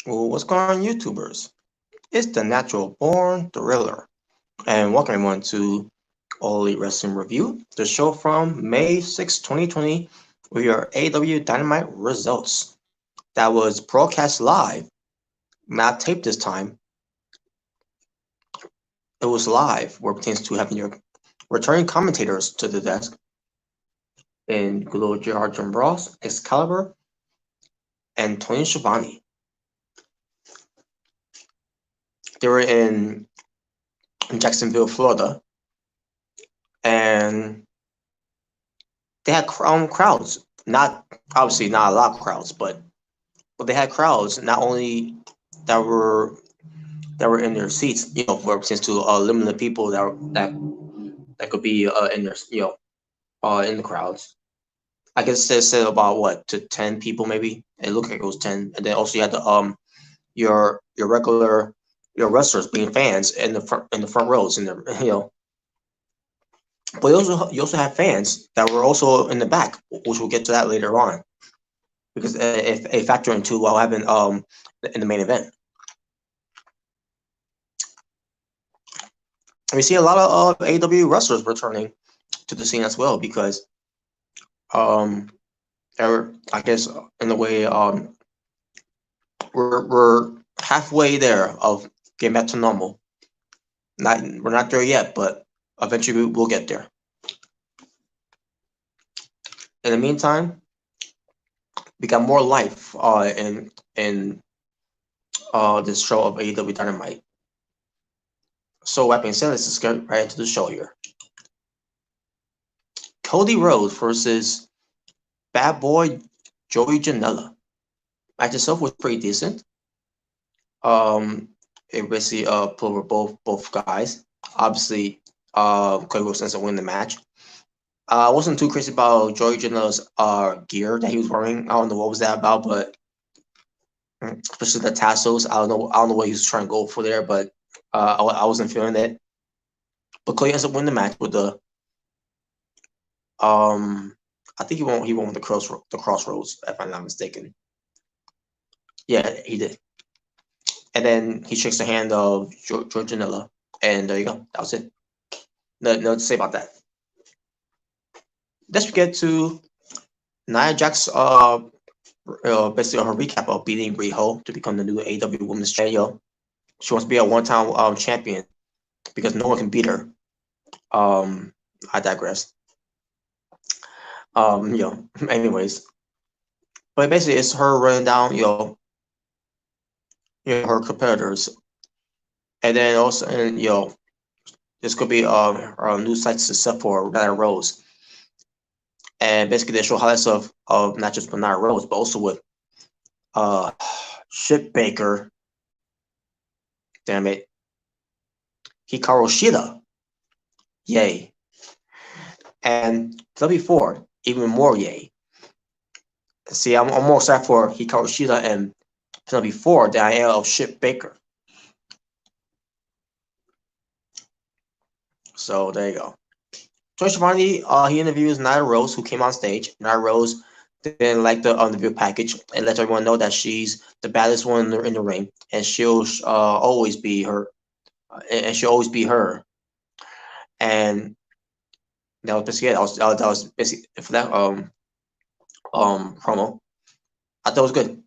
Well, what's going on, YouTubers? It's the Natural Born Thriller, and welcome everyone to All Elite Wrestling Review, the show from May 6, 2020, with your AEW Dynamite results. That was broadcast live, not taped this time. It was live, where it pertains to having your returning commentators to the desk in good old J.R. Jim Ross, Excalibur, and Tony Schiavone. They were in Jacksonville, Florida, and they had crowds. Not obviously not a lot of crowds, but they had crowds not only that were in their seats, for instance, to limited people that could be in their in the crowds. I guess they said about what to 10 people maybe. It looked like it was 10, and then also you had the your regular your wrestlers being fans in the front rows in the But you also have fans that were also in the back, which we'll get to that later on, because if a factor into what happened in the main event. We see a lot of AEW wrestlers returning to the scene as well, because I guess in a way we're halfway there of getting back to normal. We're not there yet, but eventually we'll get there. In the meantime, we got more life in this show of AEW Dynamite. So that being said, let's just get right into the show here. Cody Rhodes versus Bad Boy Joey Janela. Match itself was pretty decent. It basically put over both guys. Obviously, Cody Rhodes ends up winning the match. I wasn't too crazy about Joey Janela's gear that he was wearing. I don't know what was that about, but especially the tassels. I don't know what he was trying to go for there, but I wasn't feeling it. But Cody ends up winning the match with the I think he won with the crossroads, if I'm not mistaken. Yeah, he did. And then he shakes the hand of George Janela, and there you go. That was it. Nothing to say about that. Let's get to Nia Jax. Basically her recap of beating Riho to become the new AEW Women's Champion. She wants to be a one-time champion because no one can beat her. I digress. Anyways, but basically it's her running down, her competitors, and then also, and this could be our new sites except for Nyla Rose, and basically they show highlights of not just with Nyla Rose, but also with Shit Baker, damn it, Hikaru Shida, yay, and W4, even more yay. See, I'm more excited for Hikaru Shida and W4 than I am of Shit Baker. So there you go. Tony Schiavone, he interviews Nyla Rose, who came on stage. Nyla Rose didn't like the video package and let everyone know that she's the baddest one in the ring, and she'll always be her, and she'll always be her. And that was basically it. That was basically for that promo. I thought it was good.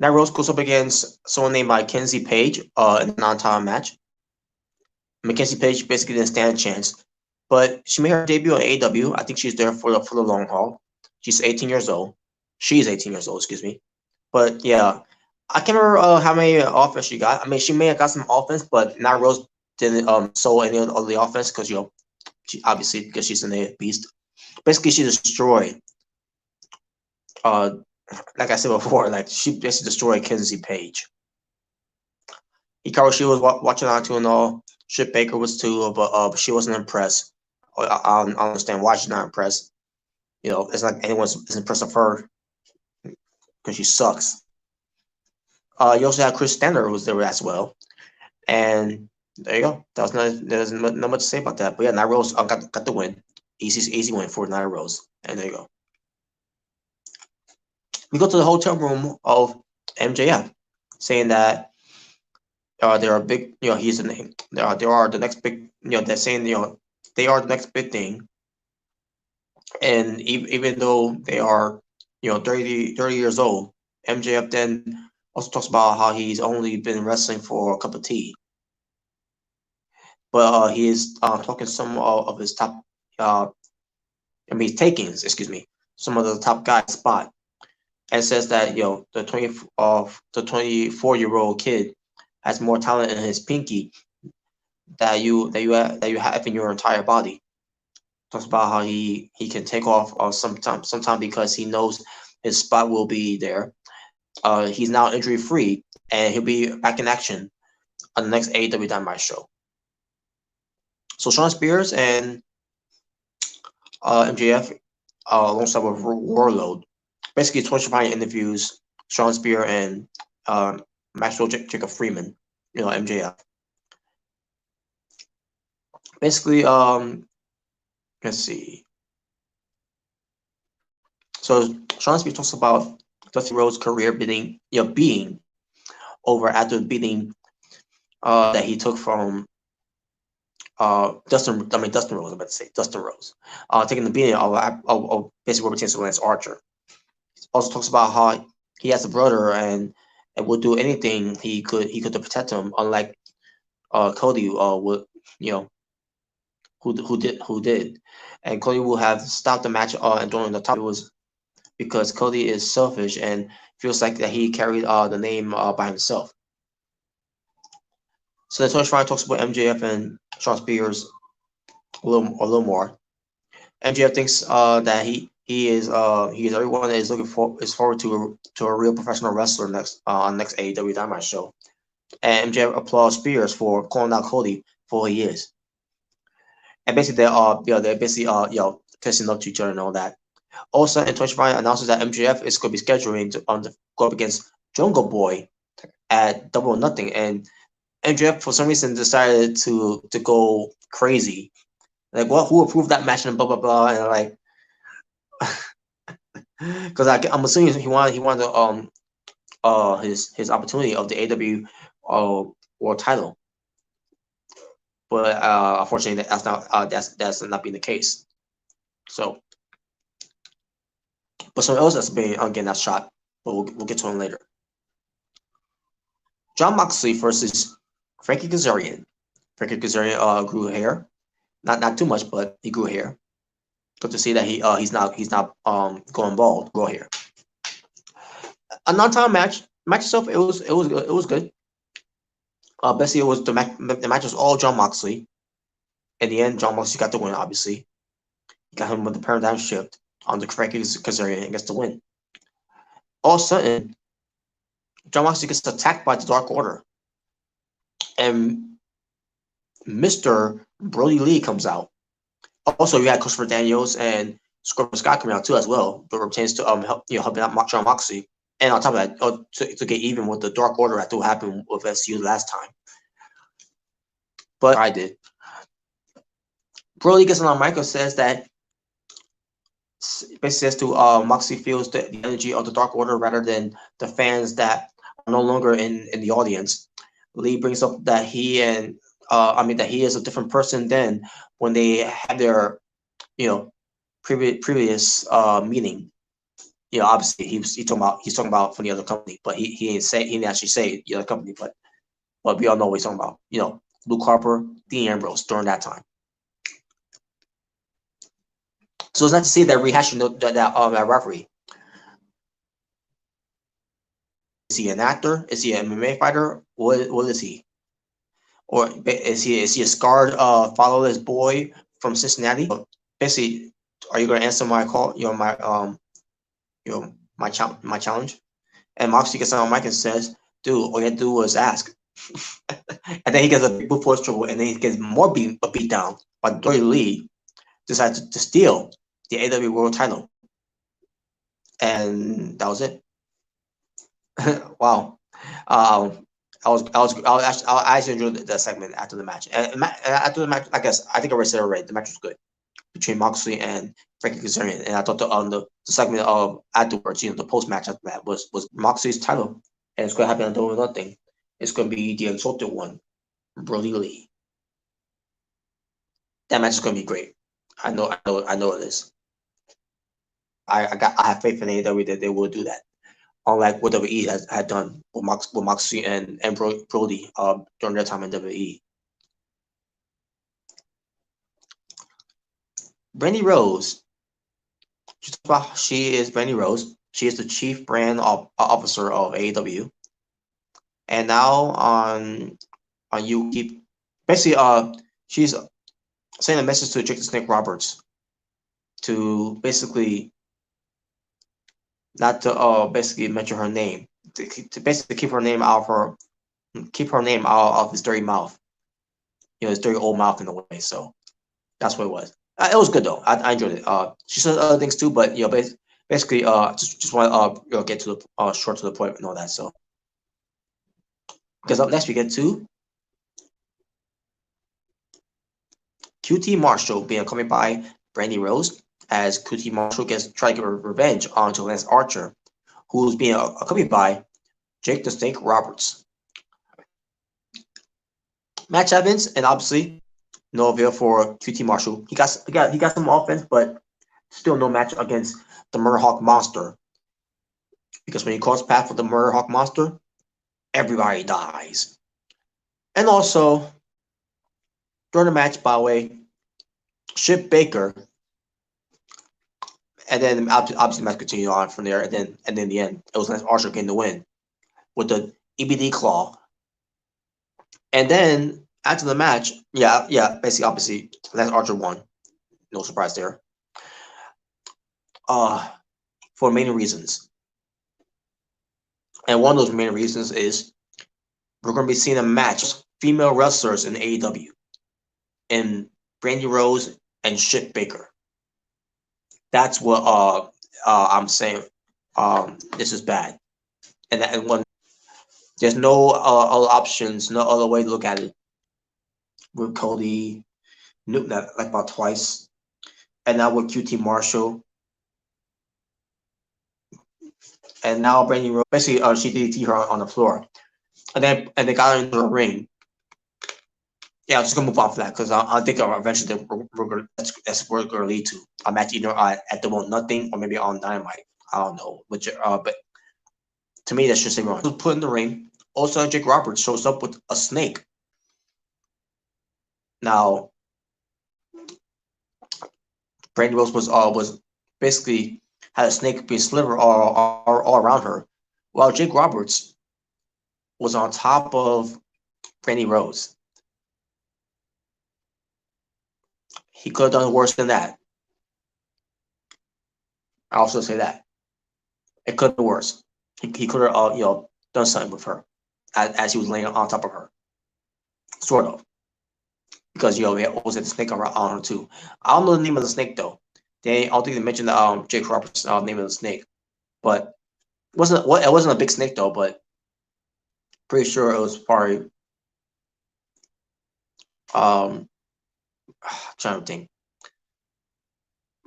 Nyla Rose goes up against someone named Mackenzie Page in a non-title match. Mackenzie Page basically didn't stand a chance, but she made her debut on AEW. I think she's there for the long haul. She's 18 years old. She's 18 years old, excuse me. But yeah, I can't remember how many offense she got. I mean, she may have got some offense, but Nyla Rose didn't sow any of the offense because she obviously because she's an A beast. Basically, she destroyed. Like I said before, like she basically destroyed Kenzie Page. Hikaru Shida was watching on too and all. Shit Baker was too, but she wasn't impressed. I don't understand why she's not impressed. It's like anyone's impressed with her because she sucks. You also had Chris Stanner who was there as well, and there you go. There's not much to say about that. But yeah, Nyla Rose got the win. Easy win for Nyla Rose, and there you go. We go to the hotel room of MJF. saying that they are big. He's the name. They are the next big. They're saying they are the next big thing. And even though they are 30 years old, MJF then also talks about how he's only been wrestling for a cup of tea. But he is talking some of his top, he's taking, excuse me, some of the top guys spot, and says that the 24-year-old kid has more talent in his pinky that you have in your entire body. Talks about how he can take off sometime because he knows his spot will be there. He's now injury free and he'll be back in action on the next AEW Dynamite show. So Shawn Spears and MJF alongside with Warlord, basically 25 interviews Shawn Spears and Maxwell Jacob Freeman, MJF. Basically, let's see. So Shawn Spears talks about Dusty Rhodes' career being over after beating that he took from Dustin Rhodes. I'm about to say Dustin Rhodes, taking the beating of basically what pertains to Lance Archer. Also talks about how he has a brother and would do anything he could to protect him, unlike Cody would who did, and Cody will have stopped the match and during the top. It was because Cody is selfish and feels like that he carried the name by himself. So the 25 talks about MJF and Shawn Spears a little more. MJF thinks that he is everyone that is forward to a real professional wrestler next on next AEW Dynamite show, and MJF applauds Spears for calling out Cody for who he is. And basically they're basically testing up to each other and all that. Also, and 25 announces that MJF is going to be scheduling to go up against Jungle Boy at Double or Nothing, and MJF for some reason decided to go crazy, like who approved that match and blah blah blah, and like because I'm assuming he wanted his opportunity of the AEW world title, but unfortunately that's not being the case. So, but someone else that's been getting that shot, but we'll get to him later. Jon Moxley versus Frankie Kazarian. Frankie Kazarian grew hair, not too much, but he grew hair. Good to see that he's not going bald, grow hair. A non-title match itself, it was good. Basically, it was the match was all Jon Moxley. In the end, Jon Moxley got the win. Obviously, he got him with the paradigm shift on the Frankie Kazarian and gets the win. All of a sudden, Jon Moxley gets attacked by the Dark Order, and Mr. Brody Lee comes out. Also, you had Christopher Daniels and Scorpio Sky coming out too as well, but pertains to helping out Jon Moxley. And on top of that, to get even with the Dark Order after what happened with SU last time. But I did. Brody gets on mic and says that basically says to Moxley feels the energy of the Dark Order rather than the fans that are no longer in the audience. Lee brings up that he is a different person than when they had their previous meeting. Obviously he's talking about from the other company, but he didn't actually say the other company, but we all know what he's talking about. Luke Harper, Dean Ambrose during that time. So it's nice to see that rehashing that referee. Is he an actor? Is he an MMA fighter? What is he? Or is he a scarred fatherless boy from Cincinnati? Basically, are you going to answer my call? My challenge. And Moxley gets on the mic and says, "Dude, all you had to do was ask." And then he gets a big boot force trouble, and then he gets more beat down by Brody Lee. Decides to steal the AEW World Title, and that was it. Wow. I actually enjoyed the segment after the match. And after the match, I guess I think I already said it right. The match was good between Moxley and Frankie Kazarian, and I thought the segment of afterwards, the post match after that was Moxley's title and it's going to happen on Double or Nothing. It's going to be the Exalted One, Brody Lee. That match is going to be great. I know it is. I have faith in AEW that they will do that. Unlike what WWE had done with Moxley and Brody during their time in WWE. Brandy Rose. She is Brandy Rose. She is the chief brand officer of AEW. And now on you keep basically she's sending a message to Jake the Snake Roberts to basically not to basically mention her name, to basically keep her name out of his dirty mouth, his dirty old mouth in a way. So that's what it was. It was good though. I enjoyed it. She said other things too, but basically just want to get to the short to the point and all that. So because up next we get to QT Marshall being accompanied by Brandy Rose, as QT Marshall trying to get revenge onto Lance Archer, who's being accompanied by Jake the Snake Roberts. Match happens, and obviously no avail for QT Marshall. He got some offense, but still no match against the Murderhawk Monster. Because when you cross path with the Murderhawk Monster, everybody dies. And also, during the match, by the way, Ship Baker, and then obviously the match continued on from there, and then in the end, it was Lance Archer getting the win with the EBD claw. And then after the match, basically obviously Lance Archer won. No surprise there. For many reasons. And one of those main reasons is we're going to be seeing a match of female wrestlers in AEW. And Brandy Rose and Ship Baker. That's what I'm saying. This is bad. And when there's no other options, no other way to look at it. With Cody Newton like about twice. And now with QT Marshall. And now Brandy Rose, basically she DDT'd her on the floor. And they got her into the ring. Yeah, I'm just gonna move on from that because I think eventually that's where we're gonna lead to a match either at the Double or Nothing or maybe on Dynamite. I don't know, but to me that's just a wrong. Put in the ring. Also, Jake Roberts shows up with a snake. Now, Brandy Rose was basically had a snake being sliver all around her, while Jake Roberts was on top of Brandy Rose. He could have done worse than that. I also say that it could have been worse. He could have done something with her as he was laying on top of her, sort of, because we always had the snake on her too. I don't know the name of the snake though. I don't think they mentioned Jake Roberts' name of the snake, but it wasn't a big snake though. But pretty sure it was probably I'm trying to think.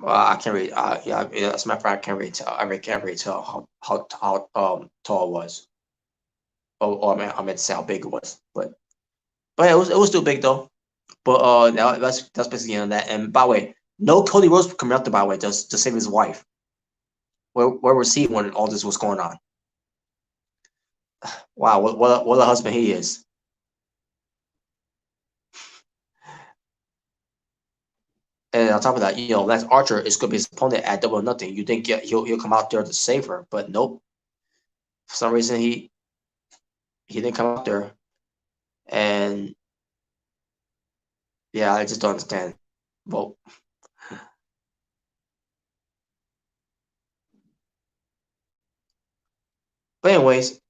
I can't really. As a matter of fact, I can't really tell. I can't really tell how tall it was. I meant to say how big it was, but it was still big though. But that's basically on that. And by the way, no Cody Rhodes coming up to by the way to save his wife. Where was he when all this was going on? Wow, what a husband he is. And on top of that, Lance Archer is going to be his opponent at Double or Nothing. You think he'll come out there to save her, but nope. For some reason, he didn't come out there, and yeah, I just don't understand. Well, but anyways,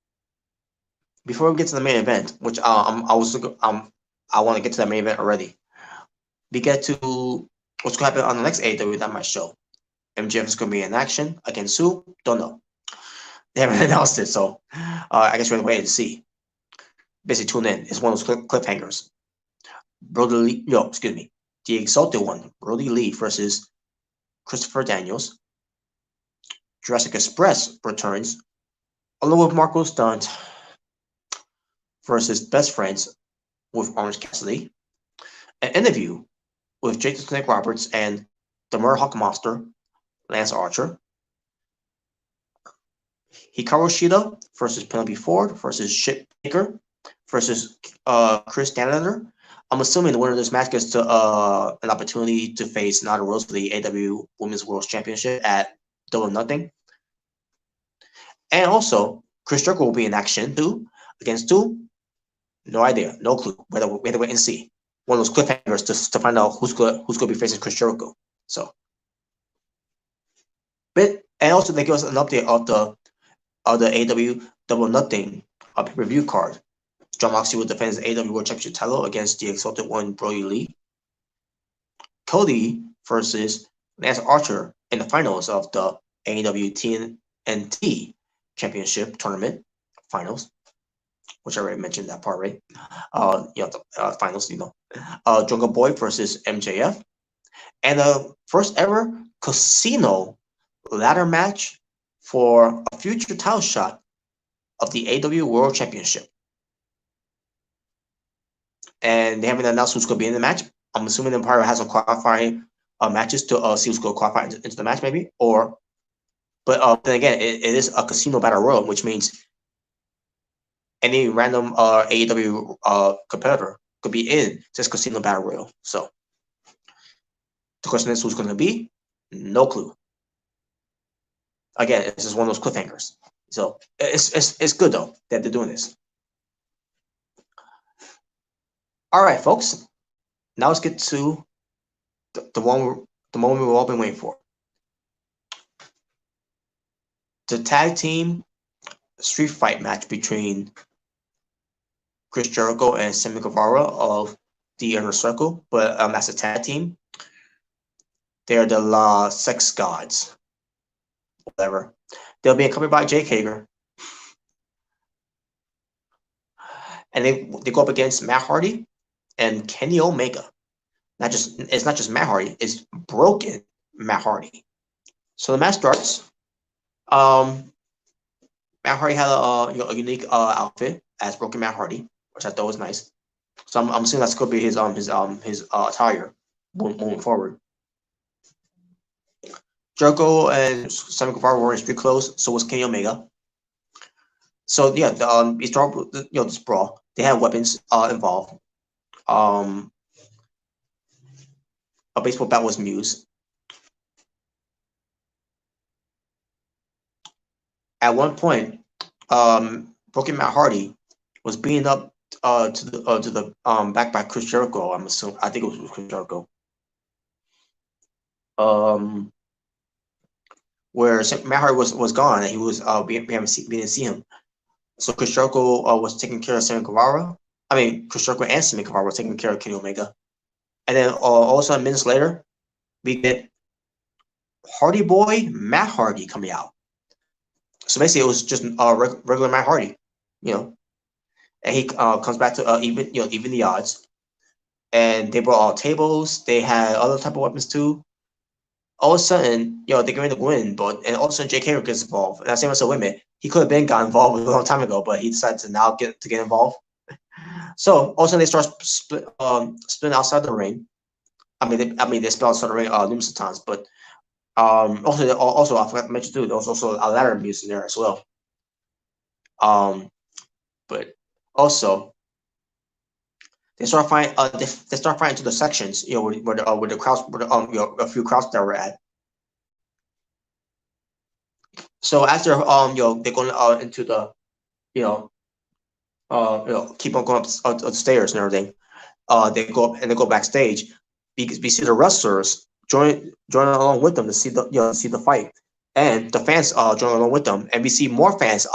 before we get to the main event, which I want to get to that main event already. We get to what's going to happen on the next AEW Dynamite show. MJF is going to be in action against Sue. Don't know. They haven't announced it, so I guess we're waiting to see. Basically, tune in. It's one of those cliffhangers. Brody Lee, the Exalted One, Brody Lee versus Christopher Daniels. Jurassic Express returns, along with Marco Stunt. versus Best Friends with Orange Cassidy. An interview with Jake the Snake Roberts and the Murdoch Monster, Lance Archer. Hikaru Shida versus Penelope Ford versus Chip Baker versus Chris Stanlander. I'm assuming the winner of this match gets to an opportunity to face Nyla Rose for the AEW Women's World Championship at Double or Nothing. And also, Chris Jericho will be in action too. Against two? No idea, no clue. We have to wait and see. One of those cliffhangers to find out who's going to be facing Chris Jericho. So, and also they give us an update of the AEW Double or Nothing pay-per-view card. Jon Moxley will defend his AEW World Championship title against the Exalted One Brody Lee. Cody versus Lance Archer in the finals of the AEW TNT Championship Tournament finals, which I already mentioned that part, right? The finals, Jungle Boy versus MJF, and the first ever casino ladder match for a future title shot of the AEW World Championship. And they haven't announced who's going to be in the match. I'm assuming the Empire has some qualifying matches to see who's going to qualify into the match, maybe. But then again, it is a casino battle royal, which means any random AEW competitor could be in this casino battle royal. So the question is, who's going to be? No clue. Again, this is one of those cliffhangers. So it's good though that they're doing this. All right, folks. Now let's get to the moment we've all been waiting for. The tag team street fight match between Chris Jericho and Sammy Guevara of the Inner Circle, but as a tag team, they're the La Sex Gods. Whatever. They'll be accompanied by Jake Hager. And they go up against Matt Hardy and Kenny Omega. It's not just Matt Hardy, it's broken Matt Hardy. So the match starts. Matt Hardy had a unique outfit as broken Matt Hardy, which I thought was nice. So I'm assuming that's going to be his attire moving forward. Jericho and Sammy Guevara were in street clothes, so was Kenny Omega. So yeah, we start with this brawl. They had weapons involved. A baseball bat was used. At one point, Broken Matt Hardy was beaten up to the back by Chris Jericho. I'm assuming. I think it was Chris Jericho. Where Matt Hardy was gone and he was we didn't see him. So Chris Jericho was taking care of Sammy Guevara. I mean, Chris Jericho and Sammy Guevara were taking care of Kenny Omega. And then all of a sudden, minutes later, we get Hardy Boy Matt Hardy coming out. So basically, it was just regular Matt Hardy, and he comes back to even the odds. And they brought all tables. They had other type of weapons too. All of a sudden, they're going to win, and all of a sudden, Jake Hager gets involved. And I say myself, wait a minute, he could have got involved a long time ago, but he decided to now get involved. So all of a sudden, they start splitting outside the ring. I mean, they split outside the ring numerous times, but also I forgot to mention too, there was also a ladder abuse in there as well. But also they start fighting. They start fighting to the sections, where the crowds, a few crowds that were at. So after they're going into the keep on going up the stairs and everything. They go up and they go backstage. We see the wrestlers join along with them to see the fight, and the fans join along with them, and we see more fans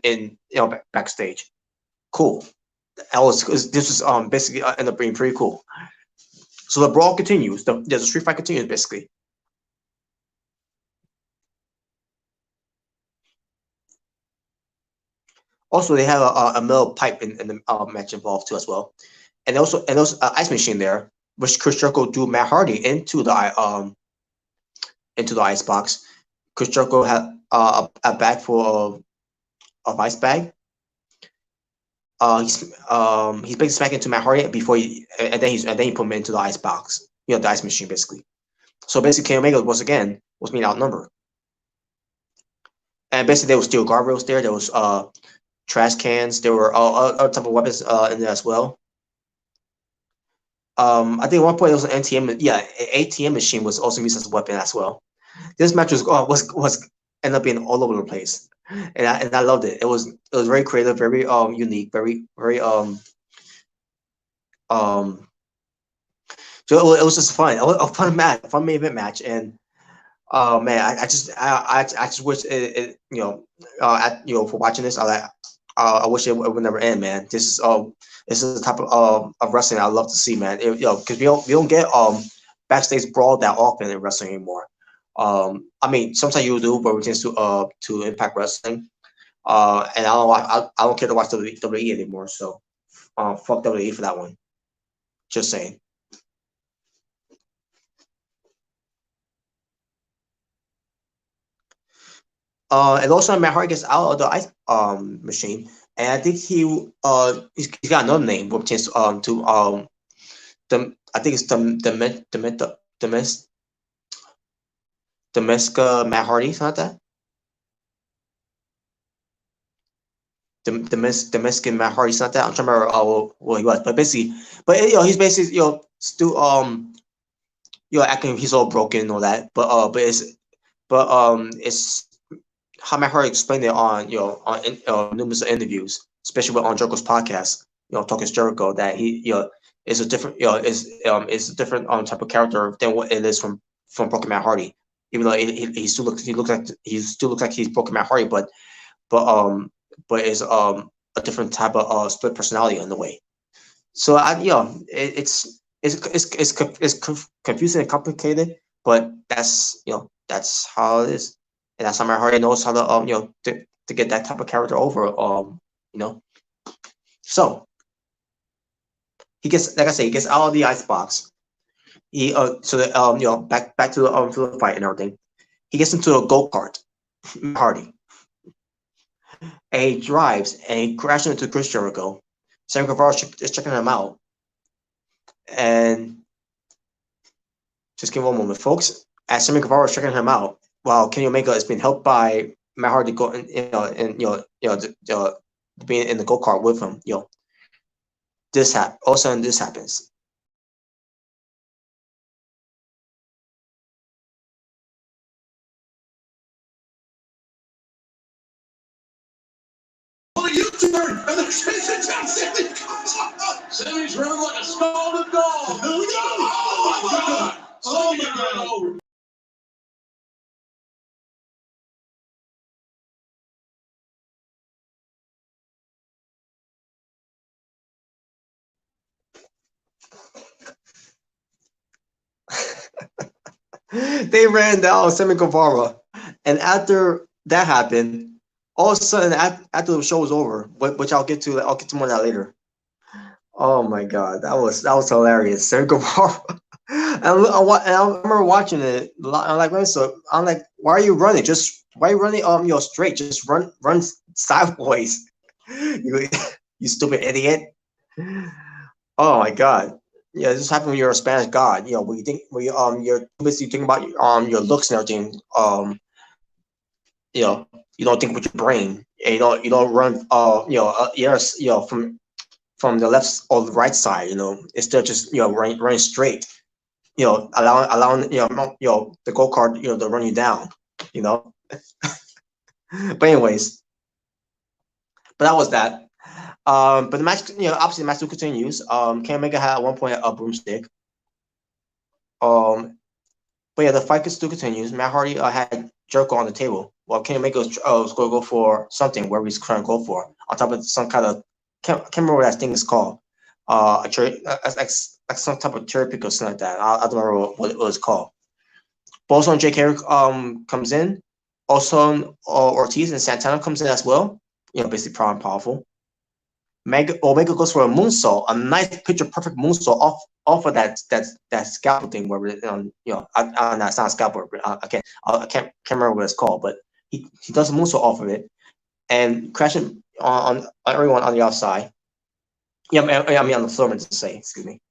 in backstage. Cool. This was basically ended up being pretty cool. So the brawl continues. The street fight continues basically. Also, they have a metal pipe in the match involved too as well, and also ice machine there, which Chris Jericho threw Matt Hardy into the ice box. Chris Jericho had a bag full of ice bag. he's basically smacking into Matt Hardy before and then he put him into the ice box, the ice machine basically. So basically, Kenny Omega was being outnumbered, and basically there was steel guardrails there. There was trash cans. There were other type of weapons in there as well. I think at one point there was an ATM machine was also used as a weapon as well. This match was ended up being all over the place, and I loved it. It was very creative, very unique, very um. So it was just fun, a fun match, a fun main event match, and oh man, I just wish for watching this, I wish it would never end, man. This is the type of wrestling I love to see, man. Because we don't get backstage brawl that often in wrestling anymore. I mean, sometimes you do, but it tends to Impact Wrestling. And I don't care to watch WWE anymore. So, fuck WWE for that one. Just saying. And also Matt Hardy gets out of the ice machine, and I think he's got another name which is I think it's Domestica Matt Hardy, something like that. Domestic Matt Hardy, something like that. I'm trying to remember what he was, but basically, he's basically still acting he's all broken and all that, it's how Matt Hardy explained it on numerous interviews, especially on Jericho's podcast, talking to Jericho, that he is a different is a different type of character than what it is from Broken Matt Hardy. Even though he still looks like he's Broken Matt Hardy, but is a different type of split personality in a way. So it's confusing and complicated, but that's how it is, and that's how Matt Hardy knows how to to get that type of character over. You know, so he gets, like I say, he gets out of the ice box. He so that back to the fight and everything. He gets into a go kart, Matt Hardy, and he drives and he crashes into Chris Jericho. Sam Guevara is checking him out, and just give me one moment, folks. As Sammy Guevara is checking him out, while Kenny Omega is being helped by Matt Hardy going, being in the go kart with him. All of a sudden this happens. U-turn and the transmission down. Sammy's running like a scalded dog. Oh my God! Oh my God! They ran down Sammy Guevara, and after that happened, all of a sudden after the show was over, which I'll get to more of that later. Oh my God, that was hilarious, Sammy Guevara. And I remember watching it. I'm like, so I'm like, why are you running? Why are you running straight? Just run sideways. You you stupid idiot. Oh my God. Yeah, this happens when you're a Spanish god. When you think you're basically thinking about your looks and everything. You don't think with your brain, and you don't run from the left or the right side. Instead of just running straight. Allowing the go kart to run you down. But anyways, but that was that. But the match, obviously the match still continues. Kenny Omega had at one point a broomstick. But yeah, the fight still continues. Matt Hardy had Jericho on the table while Kenny Omega was going to go for something, where he's trying to go for, on top of some kind of, can't remember what that thing is called. A cherry, like some type of cherry pick or something like that. I don't remember what it was called. But also Jake Hager comes in. Also Ortiz and Santana comes in as well. Basically proud and powerful. Omega goes for a moonsault, a nice picture perfect moonsault off of that scalpel thing, where that's not a scalpel. I can't remember what it's called, but he does a moonsault off of it and crashing on everyone on the outside. Yeah, I mean on the floor, I meant to say, excuse me.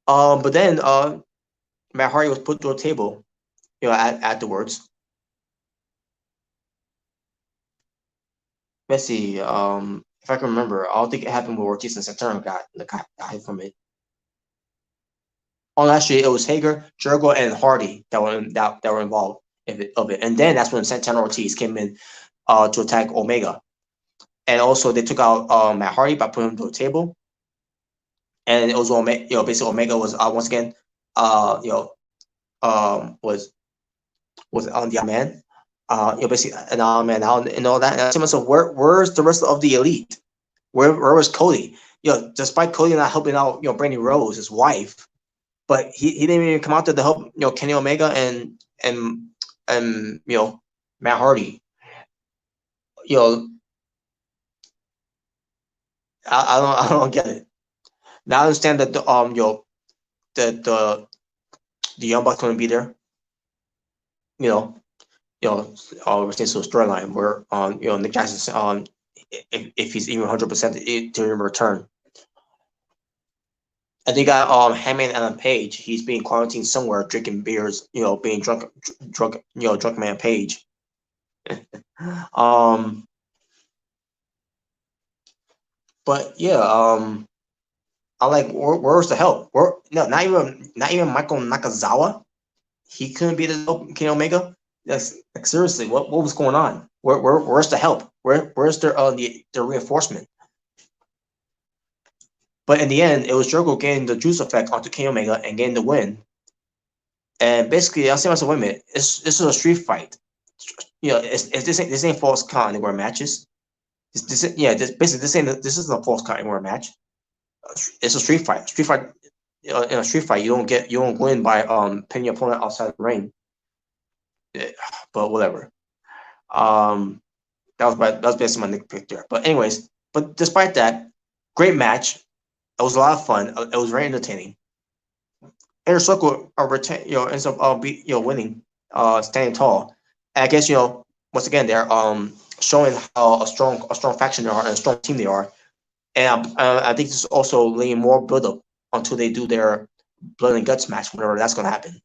But then Matt Hardy was put through a table, afterwards. Let's see. If I can remember, I don't think it happened with Ortiz and Santana got hit from it. Oh, actually, it was Hager, Jericho, and Hardy that were involved of it. And then that's when Santana Ortiz came in to attack Omega. And also they took out Matt Hardy by putting him to a table. And it was Omega, basically Omega was once again, uh, you know, was on the man, basically an on man out and all that. And I asked myself, where's the rest of the elite? Where was Cody? Despite Cody not helping out, Brandy Rose, his wife, but he didn't even come out there to help, Kenny Omega and Matt Hardy. You know, I don't get it. Now I understand that the Young Bucks going to be there. You know, we're seeing some storyline where Nick Jackson if he's even 100% to return. And they got Hangman Adam Page. He's being quarantined somewhere, drinking beers. Being drunk man Page. But yeah, I like where's the help? No, not even Michael Nakazawa. He couldn't be the help Kenny Omega. Like seriously, what was going on? Where's the help? Where's the reinforcement? But in the end, it was Jericho getting the juice effect onto Kenny Omega and getting the win. And basically, I say myself, wait a minute, this is a street fight. This ain't false count anywhere matches. This isn't a false count anywhere match. It's a street fight. Street fight. In a street fight, you don't win by pinning your opponent outside the ring. Yeah, but whatever. That was basically my nitpick there. But anyways, despite that, great match. It was a lot of fun. It was very entertaining. Inner Circle ends up winning, standing tall. And I guess once again they're showing how a strong faction they are and a strong team they are. And I think this is also laying more build up until they do their blood and guts match, whenever that's going to happen.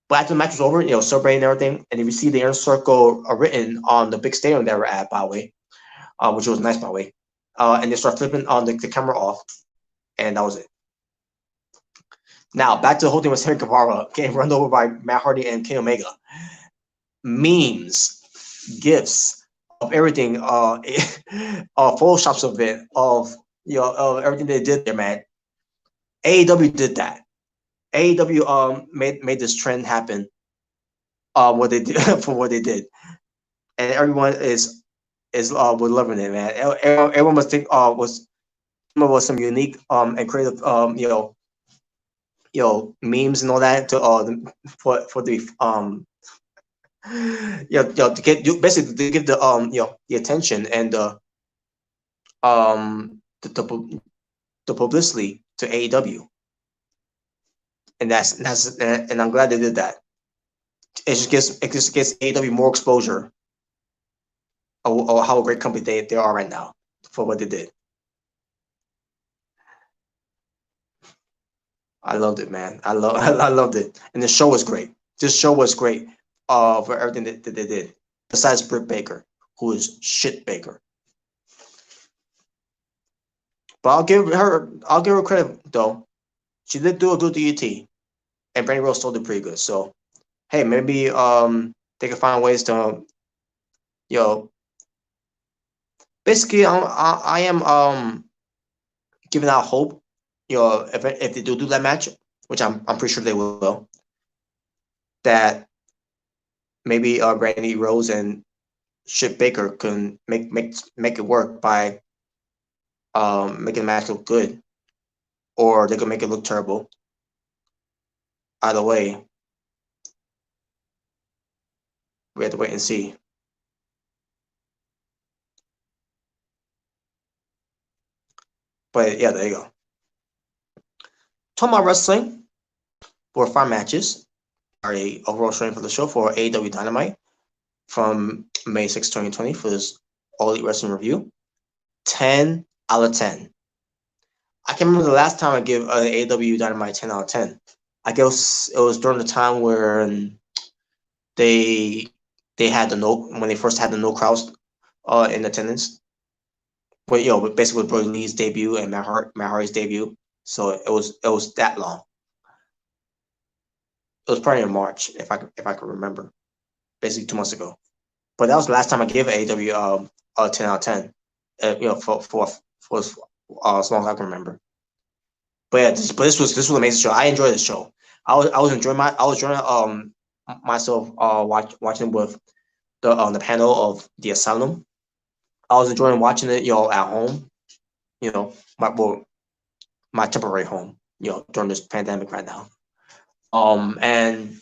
But after the match was over, celebrating everything, and you see the Inner Circle written on the big stadium they were at, by the way, which was nice, by the way. And they start flipping on the camera off, and that was it. Now, back to the whole thing with Sammy Guevara getting run over by Matt Hardy and Kenny Omega. Memes, gifs of everything, photoshops of it, of everything they did there, man. AEW did that. AEW made this trend happen. What they did for what they did, and everyone is was loving it, man. Everyone must think was some unique and creative memes and all that to for the to get basically to give the the attention and the publicity to AEW, and and I'm glad they did that. It just gives AEW more exposure of how a great company they are right now for what they did. I loved it, man. I loved it, and the show was great. This show was great for everything that they did. Besides Britt Baker, who is shit Baker. But I'll give her credit though. She did do a good DDT, and Brandy Rose still did pretty good. So, hey, maybe they can find ways to, basically I am giving out hope. If they do that match, which I'm pretty sure they will, that maybe Brandy Rose and Shit Baker can make it work by making the match look good, or they can make it look terrible. Either way, we have to wait and see. But yeah, there you go. Talking about wrestling, for 5 matches are a overall showing for the show for AEW Dynamite from May 6, 2020 for this All Elite Wrestling review. 10 out of 10. I can't remember the last time I gave AEW Dynamite 10 out of 10. I guess it was during the time where they they had the no when they first had the no crowds in attendance. But but basically with Brody Lee's debut and Matt Hardy's debut. So it was that long. It was probably in March, if I could remember. Basically 2 months ago. But that was the last time I gave AEW a 10 out of 10. For as long as I can remember. But yeah, this was an amazing show. I enjoyed this show. I was enjoying myself watching with the panel of the Asylum. I was enjoying watching it at home. My temporary home. During this pandemic right now. And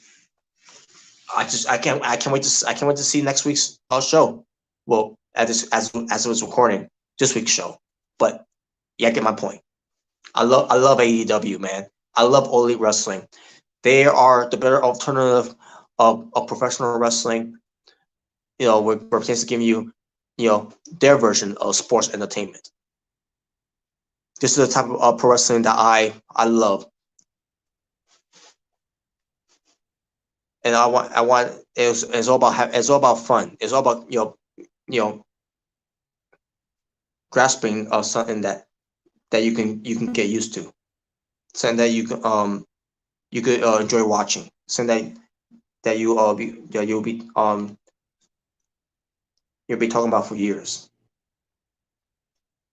I can't wait to see next week's show. Well, as it was recording this week's show, but yeah, I get my point. I love AEW, man. I love All Elite Wrestling. They are the better alternative of professional wrestling. We're basically giving their version of sports entertainment. This is the type of pro wrestling that I love, and I want it's all about fun. It's all about grasping of something that you can get used to, something that you could enjoy watching, something that you'll be talking about for years.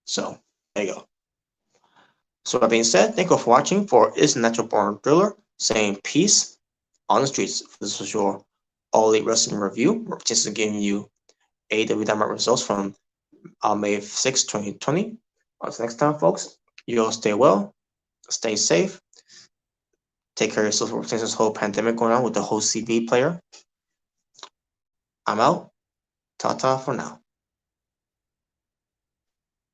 So there you go. So that being said, thank you for watching for Is Natural Born Thriller, saying peace on the streets. This was your All Elite Wrestling review. We're just giving you AEW Dynamite results from May 6, 2020. Until next time, folks, you'll stay well, stay safe, take care of yourself since this whole pandemic going on with the whole CV player. I'm out. Ta-ta for now.